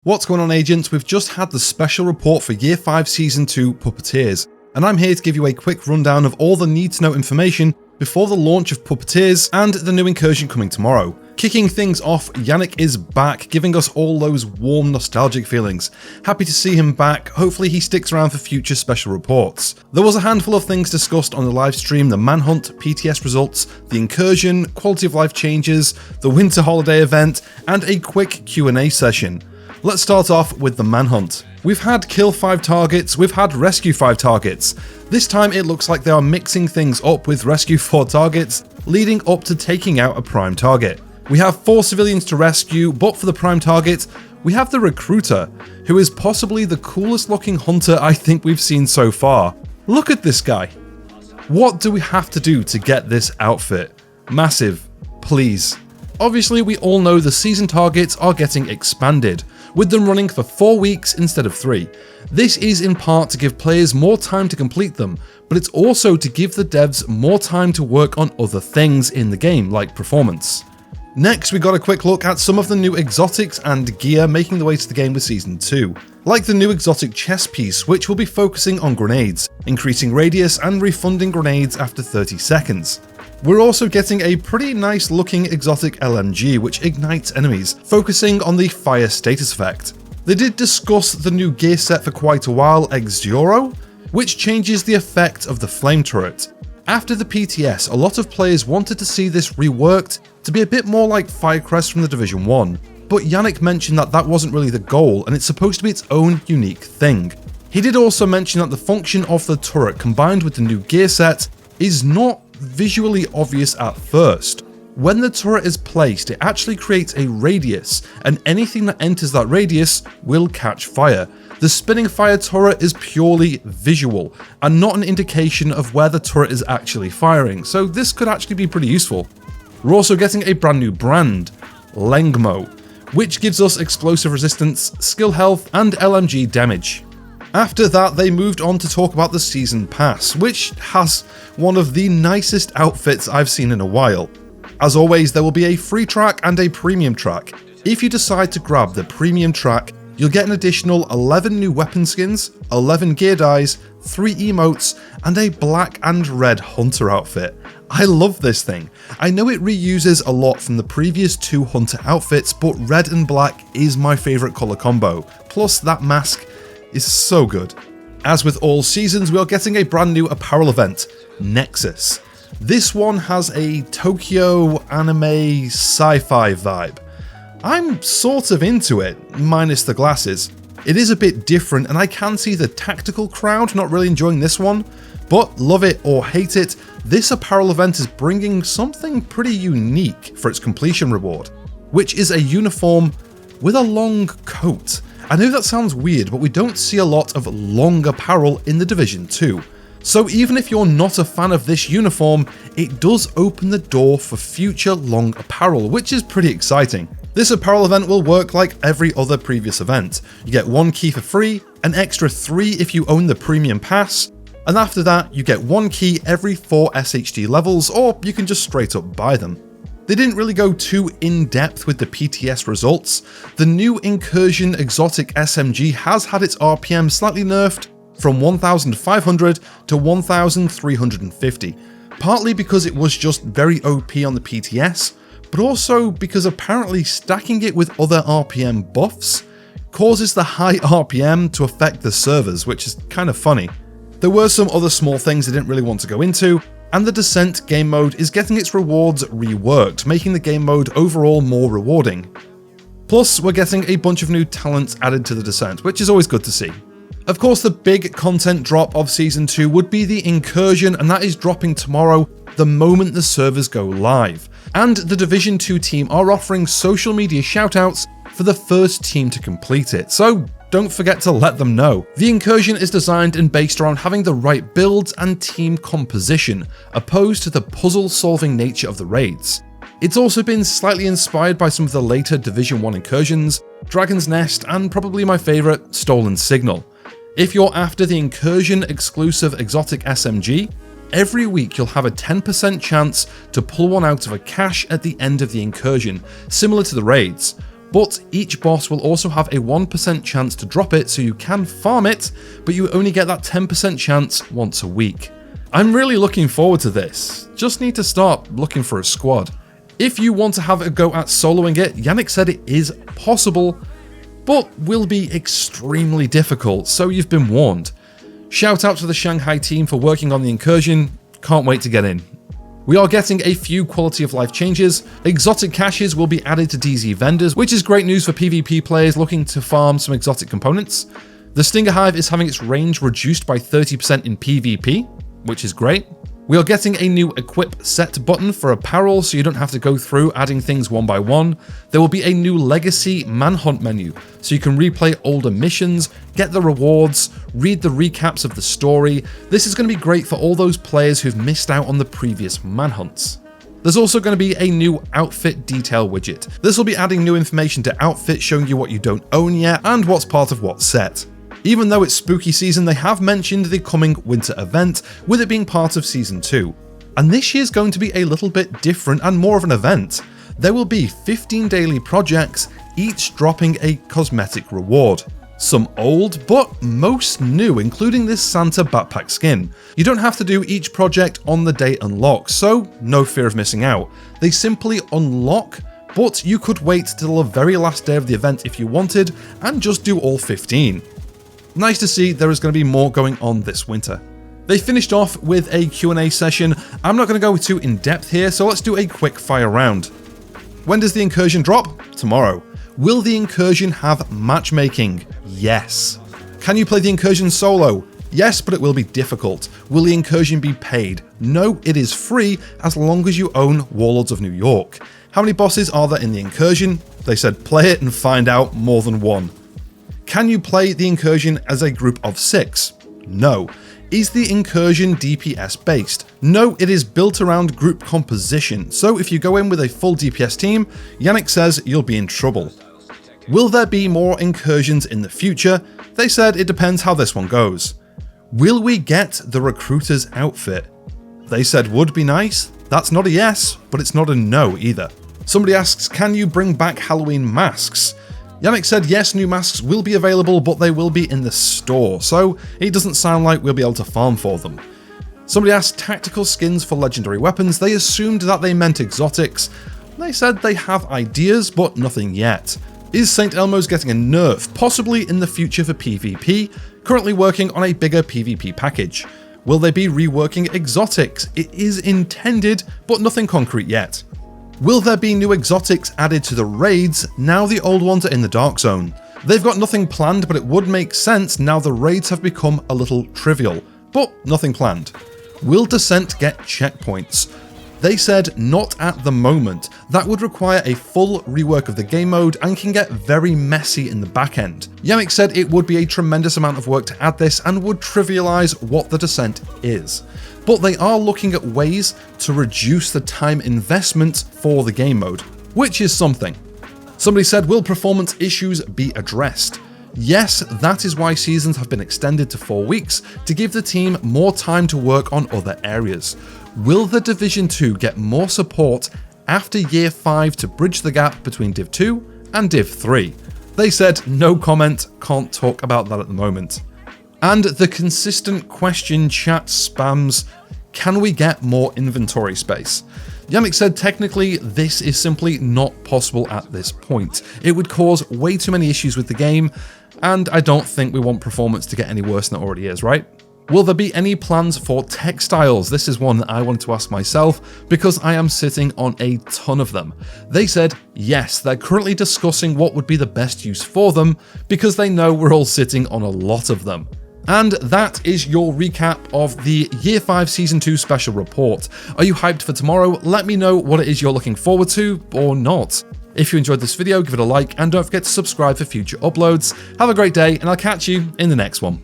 What's going on, agents? We've just had the special report for Year 5 Season 2 Puppeteers, and I'm here to give you a quick rundown of all the need-to-know information before the launch of Puppeteers and the new incursion coming tomorrow. Kicking things off, Yannick is back, giving us all those warm, nostalgic feelings. Happy to see him back. Hopefully he sticks around for future special reports. There was a handful of things discussed on the live stream: the Manhunt, PTS results, the incursion, quality of life changes, the winter holiday event, and a quick Q&A session. Let's start off with the Manhunt. We've had kill 5 targets, we've had rescue 5 targets. This time it looks like they are mixing things up with rescue 4 targets, leading up to taking out a prime target. We have 4 civilians to rescue, but for the prime target, we have the Recruiter, who is possibly the coolest looking hunter I think we've seen so far. Look at this guy. What do we have to do to get this outfit? Massive, please. Obviously, we all know the season targets are getting expanded, with them running for 4 weeks instead of 3. This is in part to give players more time to complete them, but it's also to give the devs more time to work on other things in the game, like performance. Next, we got a quick look at some of the new exotics and gear making their way to the game with Season 2, like the new exotic chest piece, which will be focusing on grenades, increasing radius and refunding grenades after 30 seconds. We're also getting a pretty nice looking exotic LMG which ignites enemies, focusing on the fire status effect. They did discuss the new gear set for quite a while, Exduro, which changes the effect of the flame turret. After the PTS, a lot of players wanted to see this reworked to be a bit more like Firecrest from the Division 1, but Yannick mentioned that that wasn't really the goal and it's supposed to be its own unique thing. He did also mention that the function of the turret combined with the new gear set is not visually obvious at first. When the turret is placed, it actually creates a radius, and anything that enters that radius will catch fire. The spinning fire turret is purely visual, and not an indication of where the turret is actually firing, so this could actually be pretty useful. We're also getting a brand new brand, Lengmo, which gives us explosive resistance, skill health, and LMG damage. After that, they moved on to talk about the Season Pass, which has one of the nicest outfits I've seen in a while. As always, there will be a free track and a premium track. If you decide to grab the premium track, you'll get an additional 11 new weapon skins, 11 gear dyes, 3 emotes, and a black and red hunter outfit. I love this thing. I know it reuses a lot from the previous 2 hunter outfits, but red and black is my favourite colour combo. Plus, that mask is so good. As with all seasons, we are getting a brand new apparel event, Nexus. This one has a Tokyo anime sci-fi vibe. I'm sort of into it, minus the glasses. It is a bit different and I can see the tactical crowd not really enjoying this one, but love it or hate it, this apparel event is bringing something pretty unique for its completion reward, which is a uniform with a long coat. I know that sounds weird, but we don't see a lot of long apparel in the Division 2. So even if you're not a fan of this uniform, it does open the door for future long apparel, which is pretty exciting. This apparel event will work like every other previous event. You get 1 key for free, an extra 3 if you own the premium pass, and after that you get 1 key every 4 SHD levels, or you can just straight up buy them. They didn't really go too in-depth with the PTS results. The new Incursion exotic SMG has had its RPM slightly nerfed from 1500 to 1350, partly because it was just very OP on the PTS, but also because apparently stacking it with other RPM buffs causes the high RPM to affect the servers, which is kind of funny. There were some other small things I didn't really want to go into, and the Descent game mode is getting its rewards reworked, making the game mode overall more rewarding. Plus, we're getting a bunch of new talents added to the Descent, which is always good to see. Of course, the big content drop of Season 2 would be the Incursion, and that is dropping tomorrow the moment the servers go live. And the Division 2 team are offering social media shoutouts for the first team to complete it, so don't forget to let them know. The Incursion is designed and based around having the right builds and team composition, opposed to the puzzle-solving nature of the raids. It's also been slightly inspired by some of the later Division 1 incursions, Dragon's Nest, and probably my favourite, Stolen Signal. If you're after the Incursion exclusive exotic SMG, every week you'll have a 10% chance to pull one out of a cache at the end of the incursion, similar to the raids. but each boss will also have a 1% chance to drop it, so you can farm it, but you only get that 10% chance once a week. I'm really looking forward to this, just need to start looking for a squad. If you want to have a go at soloing it, Yannick said it is possible, but will be extremely difficult, so you've been warned. Shout out to the Shanghai team for working on the incursion, can't wait to get in. We are getting a few quality of life changes. Exotic caches will be added to DZ vendors, which is great news for PvP players looking to farm some exotic components. The Stinger Hive is having its range reduced by 30% in PvP, which is great. We are getting a new equip set button for apparel, so you don't have to go through adding things one by one. There will be a new legacy manhunt menu, so you can replay older missions, get the rewards, read the recaps of the story. This is going to be great for all those players who've missed out on the previous manhunts. There's also going to be a new outfit detail widget. This will be adding new information to outfits, showing you what you don't own yet and what's part of what set. Even though it's spooky season, they have mentioned the coming winter event, with it being part of season 2. And this year's going to be a little bit different and more of an event. There will be 15 daily projects, each dropping a cosmetic reward. Some old, but most new, including this Santa backpack skin. You don't have to do each project on the day unlock, so no fear of missing out. They simply unlock, but you could wait till the very last day of the event if you wanted, and just do all 15. Nice to see there is going to be more going on this winter. They finished off with a Q&A session. I'm not going to go too in depth here, so let's do a quick fire round. When does the incursion drop? Tomorrow. Will the incursion have matchmaking? Yes. Can you play the incursion solo? Yes, but it will be difficult. Will the incursion be paid? No, it is free as long as you own Warlords of New York. How many bosses are there in the incursion? They said play it and find out more than one. Can you play the incursion as a group of 6? No. Is the incursion DPS based? No, it is built around group composition, so if you go in with a full DPS team, Yannick says you'll be in trouble. Will there be more incursions in the future? They said it depends how this one goes. Will we get the recruiter's outfit? They said would be nice. That's not a yes, but it's not a no either. Somebody asks, can you bring back Halloween masks? Yannick said yes, new masks will be available, but they will be in the store, so it doesn't sound like we'll be able to farm for them. Somebody asked tactical skins for legendary weapons. They assumed that they meant exotics. They said they have ideas, but nothing yet. Is St. Elmo's getting a nerf? Possibly in the future for PvP, currently working on a bigger PvP package. Will they be reworking exotics? It is intended, but nothing concrete yet. Will there be new exotics added to the raids now the old ones are in the Dark Zone? They've got nothing planned, but it would make sense now the raids have become a little trivial, but nothing planned. Will Descent get checkpoints? They said not at the moment. That would require a full rework of the game mode and can get very messy in the back end. Yannick said it would be a tremendous amount of work to add this and would trivialize what the Descent is. But they are looking at ways to reduce the time investment for the game mode, which is something. Somebody said, will performance issues be addressed? Yes, that is why seasons have been extended to 4 weeks, to give the team more time to work on other areas. Will the Division 2 get more support after Year 5 to bridge the gap between Div 2 and Div 3? They said no comment, can't talk about that at the moment. And the consistent question chat spams, can we get more inventory space? Yannick said technically this is simply not possible at this point. It would cause way too many issues with the game, and I don't think we want performance to get any worse than it already is, right? Will there be any plans for textiles? This is one that I wanted to ask myself because I am sitting on a ton of them. They said yes, they're currently discussing what would be the best use for them because they know we're all sitting on a lot of them. And that is your recap of the Year 5 Season 2 special report. Are you hyped for tomorrow? Let me know what it is you're looking forward to or not. If you enjoyed this video, give it a like and don't forget to subscribe for future uploads. Have a great day and I'll catch you in the next one.